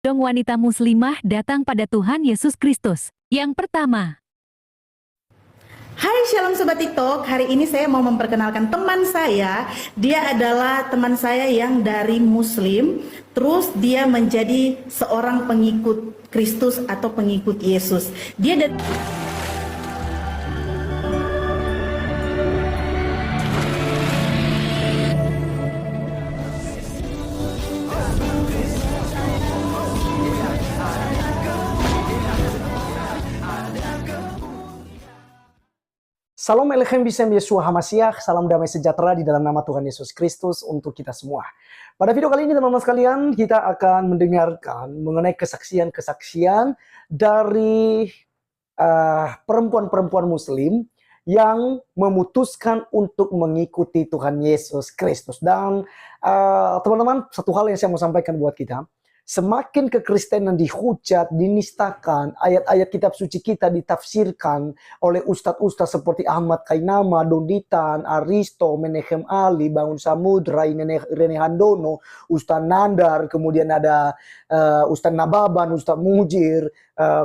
Dong wanita muslimah datang pada Tuhan Yesus Kristus. Yang pertama, Hai Shalom Sobat TikTok, hari ini saya mau memperkenalkan teman saya. Dia adalah teman saya yang dari Muslim, terus dia menjadi seorang pengikut Kristus atau pengikut Yesus. Dia dari Salam Elechem Bisem Yeshua HaMashiach, salam damai sejahtera di dalam nama Tuhan Yesus Kristus untuk kita semua. Pada video kali ini teman-teman sekalian, kita akan mendengarkan mengenai kesaksian-kesaksian dari perempuan-perempuan muslim yang memutuskan untuk mengikuti Tuhan Yesus Kristus. Dan teman-teman, satu hal yang saya mau sampaikan buat kita, semakin kekristenan dihujat, dinistakan, ayat-ayat kitab suci kita ditafsirkan oleh ustadz-ustadz seperti Ahmad Kainama, Donditan, Aristo, Menachem Ali, Bangun Samudra, Rene Handono, Ustadz Nandar, kemudian ada Ustadz Nababan, Ustadz Mujir,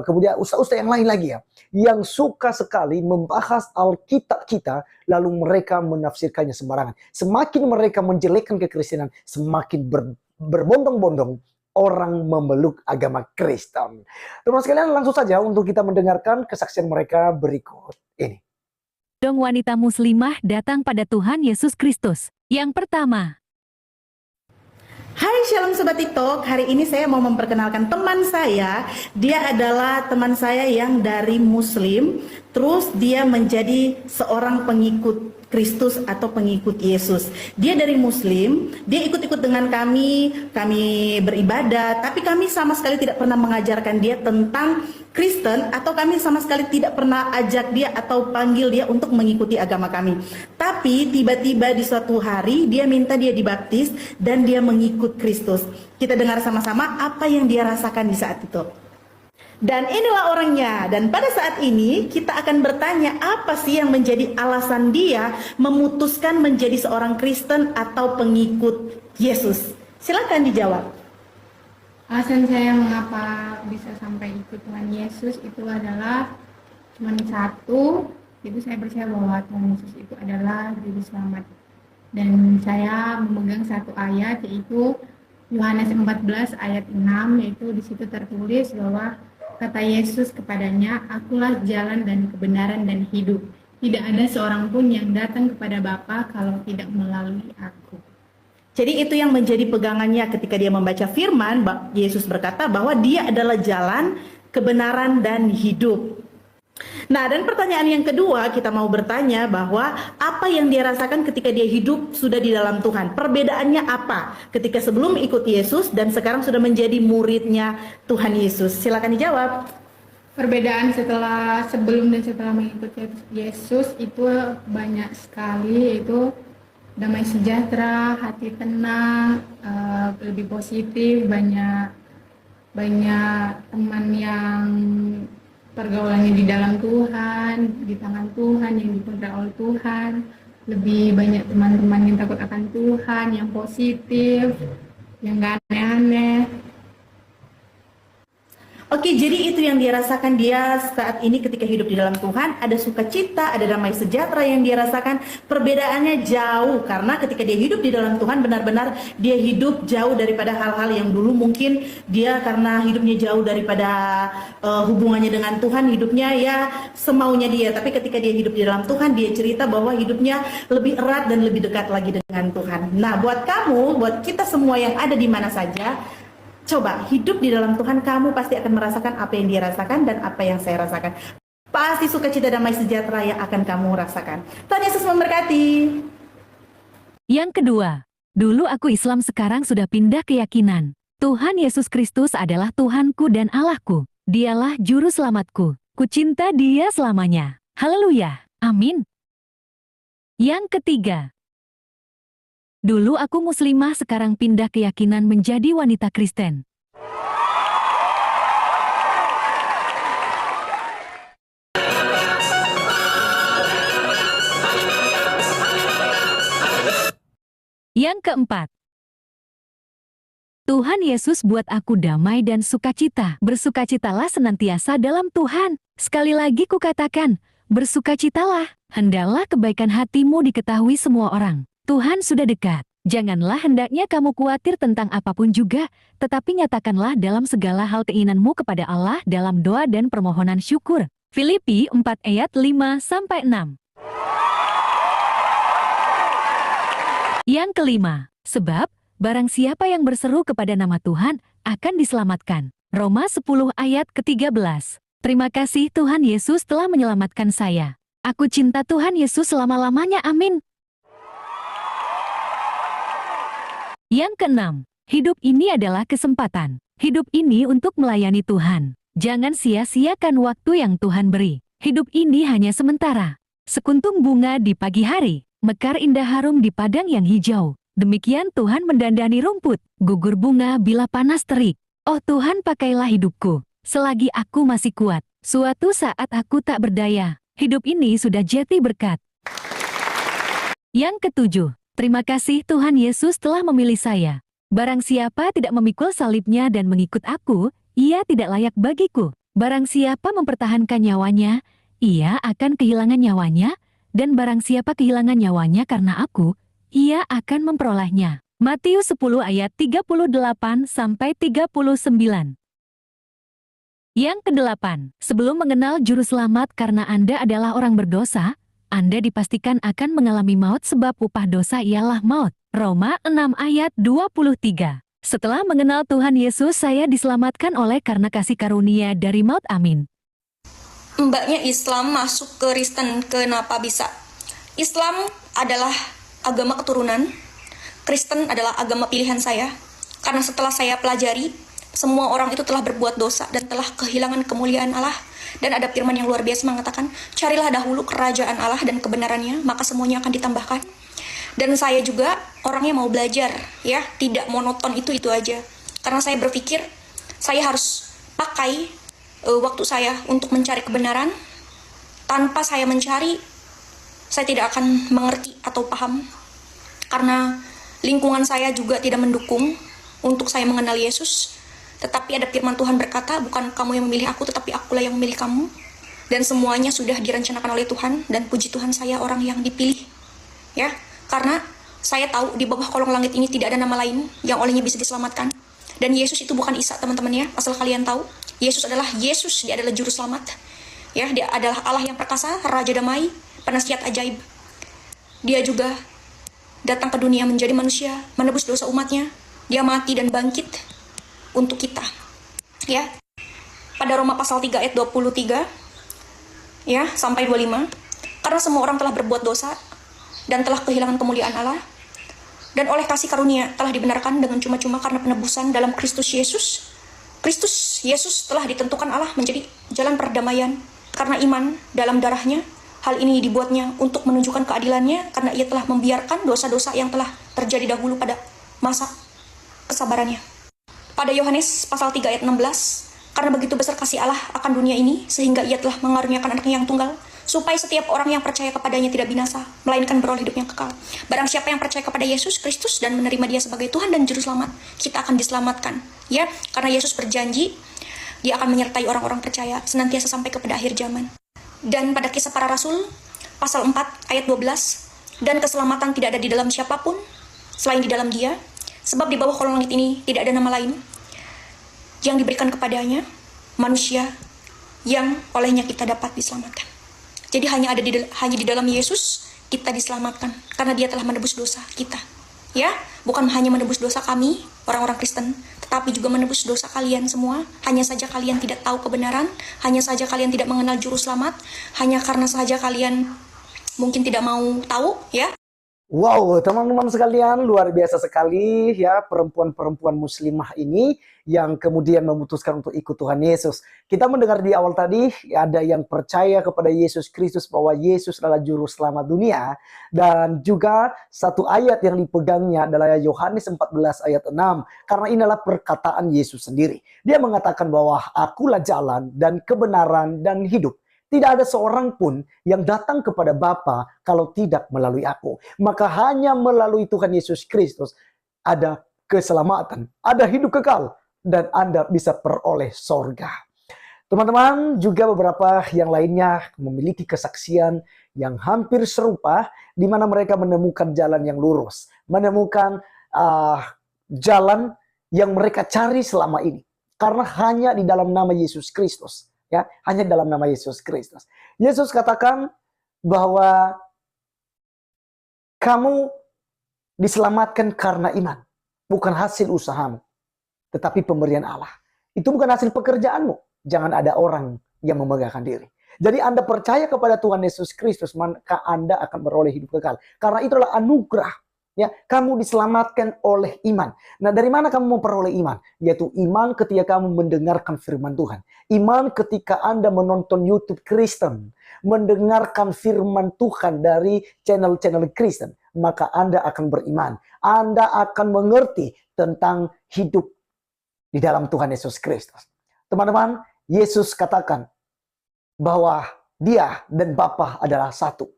kemudian ustadz-ustadz yang lain lagi ya, yang suka sekali membahas Alkitab kita, lalu mereka menafsirkannya sembarangan. Semakin mereka menjelekkan kekristenan, semakin berbondong-bondong orang memeluk agama Kristen. Teman sekalian, langsung saja untuk kita mendengarkan kesaksian mereka berikut ini. dong wanita muslimah datang pada Tuhan Yesus Kristus. Yang pertama, Hai Shalom Sobat TikTok, hari ini saya mau memperkenalkan teman saya. Dia adalah teman saya yang dari Muslim, terus dia menjadi seorang pengikut Kristus atau pengikut Yesus. Dia dari Muslim, dia ikut-ikut dengan kami beribadah, tapi kami sama sekali tidak pernah mengajarkan dia tentang Kristen, atau kami sama sekali tidak pernah ajak dia atau panggil dia untuk mengikuti agama kami. Tapi tiba-tiba di suatu hari dia minta dia dibaptis dan dia mengikut Kristus. Kita dengar sama-sama apa yang dia rasakan di saat itu. Dan inilah orangnya. Dan pada saat ini kita akan bertanya apa sih yang menjadi alasan dia memutuskan menjadi seorang Kristen atau pengikut Yesus. Silakan dijawab. Alasan saya mengapa bisa sampai ikut Tuhan Yesus itu adalah cuma satu, itu saya percaya bahwa Tuhan Yesus itu adalah juru selamat. Dan saya memegang satu ayat, yaitu Yohanes 14 ayat 6, yaitu di situ tertulis bahwa kata Yesus kepadanya, "Akulah jalan dan kebenaran dan hidup. Tidak ada seorang pun yang datang kepada Bapa kalau tidak melalui aku." Jadi itu yang menjadi pegangannya ketika dia membaca firman. Yesus berkata bahwa dia adalah jalan, kebenaran, dan hidup. Nah, dan pertanyaan yang kedua kita mau bertanya bahwa apa yang dia rasakan ketika dia hidup sudah di dalam Tuhan. Perbedaannya apa ketika sebelum ikut Yesus dan sekarang sudah menjadi muridnya Tuhan Yesus? Silakan dijawab. Perbedaan sebelum dan setelah mengikuti Yesus itu banyak sekali, yaitu damai sejahtera, hati tenang, lebih positif, banyak teman yang pergaulannya di dalam Tuhan, di tangan Tuhan, yang dipegang oleh Tuhan, lebih banyak teman-teman yang takut akan Tuhan, yang positif, yang gak aneh-aneh. Oke, jadi itu yang dia rasakan dia saat ini ketika hidup di dalam Tuhan. Ada sukacita, ada damai sejahtera yang dia rasakan. Perbedaannya jauh karena ketika dia hidup di dalam Tuhan benar-benar dia hidup jauh daripada hal-hal yang dulu mungkin dia karena hidupnya jauh daripada hubungannya dengan Tuhan, hidupnya ya semaunya dia. Tapi ketika dia hidup di dalam Tuhan, dia cerita bahwa hidupnya lebih erat dan lebih dekat lagi dengan Tuhan. Nah, buat kamu, buat kita semua yang ada di mana saja, coba hidup di dalam Tuhan, kamu pasti akan merasakan apa yang dia rasakan dan apa yang saya rasakan. Pasti sukacita damai sejahtera yang akan kamu rasakan. Tuhan Yesus memberkati. yang kedua, dulu aku Islam, sekarang sudah pindah keyakinan. Tuhan Yesus Kristus adalah Tuhanku dan Allahku. Dialah juru selamatku. Ku cinta Dia selamanya. Haleluya. Amin. Yang ketiga, dulu aku muslimah, sekarang pindah keyakinan menjadi wanita Kristen. Yang keempat, Tuhan Yesus buat aku damai dan sukacita. Bersukacitalah senantiasa dalam Tuhan. Sekali lagi kukatakan, bersukacitalah. Hendaklah kebaikan hatimu diketahui semua orang. Tuhan sudah dekat. Janganlah hendaknya kamu khawatir tentang apapun juga, tetapi nyatakanlah dalam segala hal keinginanmu kepada Allah dalam doa dan permohonan syukur. Filipi 4 ayat 5-6. Yang kelima, sebab barang siapa yang berseru kepada nama Tuhan akan diselamatkan. Roma 10 ayat ke-13. Terima kasih Tuhan Yesus telah menyelamatkan saya. Aku cinta Tuhan Yesus selama-lamanya, amin. Yang keenam, hidup ini adalah kesempatan. Hidup ini untuk melayani Tuhan. Jangan sia-siakan waktu yang Tuhan beri. Hidup ini hanya sementara. Sekuntum bunga di pagi hari, mekar indah harum di padang yang hijau. Demikian Tuhan mendandani rumput, gugur bunga bila panas terik. Oh Tuhan, pakailah hidupku, selagi aku masih kuat. Suatu saat aku tak berdaya. Hidup ini sudah jati berkat. Yang ketujuh, terima kasih Tuhan Yesus telah memilih saya. Barang siapa tidak memikul salibnya dan mengikut aku, ia tidak layak bagiku. Barang siapa mempertahankan nyawanya, ia akan kehilangan nyawanya, dan barang siapa kehilangan nyawanya karena aku, ia akan memperolehnya. Matius 10 ayat 38-39. Yang kedelapan, sebelum mengenal juru selamat karena Anda adalah orang berdosa, Anda dipastikan akan mengalami maut sebab upah dosa ialah maut. Roma 6 ayat 23. Setelah mengenal Tuhan Yesus, saya diselamatkan oleh karena kasih karunia dari maut, amin. Mbaknya Islam masuk ke Kristen, kenapa bisa? Islam adalah agama keturunan, Kristen adalah agama pilihan saya. Karena setelah saya pelajari, semua orang itu telah berbuat dosa dan telah kehilangan kemuliaan Allah. Dan ada firman yang luar biasa mengatakan, carilah dahulu kerajaan Allah dan kebenarannya, maka semuanya akan ditambahkan. Dan saya juga orangnya mau belajar, ya, tidak monoton itu aja. Karena saya berpikir, saya harus pakai waktu saya untuk mencari kebenaran. Tanpa saya mencari, saya tidak akan mengerti atau paham. Karena lingkungan saya juga tidak mendukung untuk saya mengenal Yesus. Tetapi ada firman Tuhan berkata, bukan kamu yang memilih aku, tetapi akulah yang memilih kamu. Dan semuanya sudah direncanakan oleh Tuhan, dan puji Tuhan saya orang yang dipilih. Ya, karena saya tahu di bawah kolong langit ini tidak ada nama lain yang olehnya bisa diselamatkan. Dan Yesus itu bukan Isa, teman-teman ya, asal kalian tahu. Yesus, dia adalah juru selamat. Ya, dia adalah Allah yang perkasa, Raja damai, penasihat ajaib. Dia juga datang ke dunia menjadi manusia, menebus dosa umatnya. Dia mati dan bangkit untuk kita, ya. Pada Roma pasal 3 ayat 23, ya, sampai 25. Karena semua orang telah berbuat dosa dan telah kehilangan kemuliaan Allah, dan oleh kasih karunia telah dibenarkan dengan cuma-cuma karena penebusan dalam Kristus Yesus. Kristus Yesus telah ditentukan Allah menjadi jalan perdamaian karena iman dalam darahnya. Hal ini dibuatnya untuk menunjukkan keadilannya karena ia telah membiarkan dosa-dosa yang telah terjadi dahulu pada masa kesabarannya. Pada Yohanes pasal 3 ayat 16, karena begitu besar kasih Allah akan dunia ini, sehingga ia telah mengaruniakan anaknya yang tunggal, supaya setiap orang yang percaya kepadanya tidak binasa, melainkan beroleh hidup yang kekal. Barang siapa yang percaya kepada Yesus Kristus dan menerima dia sebagai Tuhan dan Juru Selamat, kita akan diselamatkan. Ya, karena Yesus berjanji, dia akan menyertai orang-orang percaya senantiasa sampai kepada akhir zaman. Dan pada Kisah Para Rasul, pasal 4 ayat 12, dan keselamatan tidak ada di dalam siapapun, selain di dalam dia, sebab di bawah kolong langit ini tidak ada nama lain yang diberikan kepadanya, manusia yang olehnya kita dapat diselamatkan. Jadi hanya di dalam Yesus kita diselamatkan, karena dia telah menebus dosa kita. Ya, bukan hanya menebus dosa kami, orang-orang Kristen, tetapi juga menebus dosa kalian semua. Hanya saja kalian tidak tahu kebenaran, hanya saja kalian tidak mengenal juru selamat, hanya karena saja kalian mungkin tidak mau tahu, ya. Wow, teman-teman sekalian, luar biasa sekali ya perempuan-perempuan muslimah ini yang kemudian memutuskan untuk ikut Tuhan Yesus. Kita mendengar di awal tadi, ada yang percaya kepada Yesus Kristus bahwa Yesus adalah juru selamat dunia. Dan juga satu ayat yang dipegangnya adalah Yohanes 14 ayat 6. Karena inilah perkataan Yesus sendiri. Dia mengatakan bahwa akulah jalan dan kebenaran dan hidup. Tidak ada seorang pun yang datang kepada Bapa kalau tidak melalui aku. Maka hanya melalui Tuhan Yesus Kristus ada keselamatan, ada hidup kekal, dan Anda bisa peroleh sorga. Teman-teman, juga beberapa yang lainnya memiliki kesaksian yang hampir serupa, di mana mereka menemukan jalan yang lurus, menemukan jalan yang mereka cari selama ini. Karena hanya di dalam nama Yesus Kristus, ya, hanya dalam nama Yesus Kristus. Yesus katakan bahwa kamu diselamatkan karena iman, bukan hasil usahamu, tetapi pemberian Allah. Itu bukan hasil pekerjaanmu. Jangan ada orang yang memegahkan diri. Jadi Anda percaya kepada Tuhan Yesus Kristus, maka Anda akan beroleh hidup kekal. Karena itu adalah anugerah. Ya, kamu diselamatkan oleh iman. Nah, dari mana kamu memperoleh iman? Yaitu iman ketika kamu mendengarkan firman Tuhan. Iman ketika Anda menonton YouTube Kristen, mendengarkan firman Tuhan dari channel-channel Kristen, maka Anda akan beriman. Anda akan mengerti tentang hidup di dalam Tuhan Yesus Kristus. Teman-teman, Yesus katakan bahwa Dia dan Bapa adalah satu.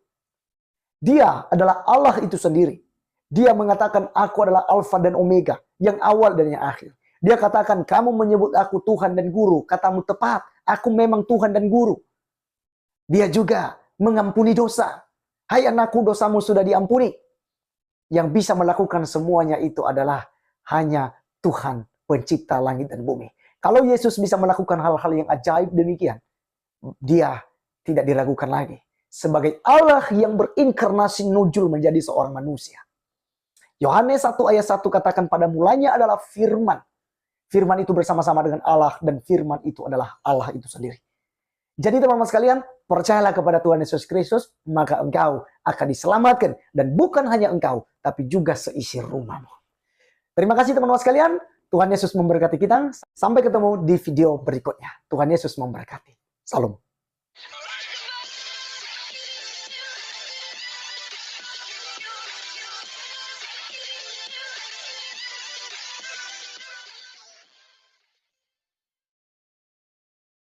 Dia adalah Allah itu sendiri. Dia mengatakan, aku adalah Alfa dan Omega, yang awal dan yang akhir. Dia katakan, kamu menyebut aku Tuhan dan Guru. Katamu tepat, aku memang Tuhan dan Guru. Dia juga mengampuni dosa. Hai anakku, dosamu sudah diampuni. Yang bisa melakukan semuanya itu adalah hanya Tuhan, pencipta langit dan bumi. Kalau Yesus bisa melakukan hal-hal yang ajaib demikian, Dia tidak diragukan lagi. Sebagai Allah yang berinkarnasi nujul menjadi seorang manusia. Yohanes 1 ayat 1 katakan pada mulanya adalah firman. Firman itu bersama-sama dengan Allah dan firman itu adalah Allah itu sendiri. Jadi teman-teman sekalian, percayalah kepada Tuhan Yesus Kristus, maka engkau akan diselamatkan. Dan bukan hanya engkau, tapi juga seisi rumahmu. Terima kasih teman-teman sekalian. Tuhan Yesus memberkati kita. Sampai ketemu di video berikutnya. Tuhan Yesus memberkati. Salam.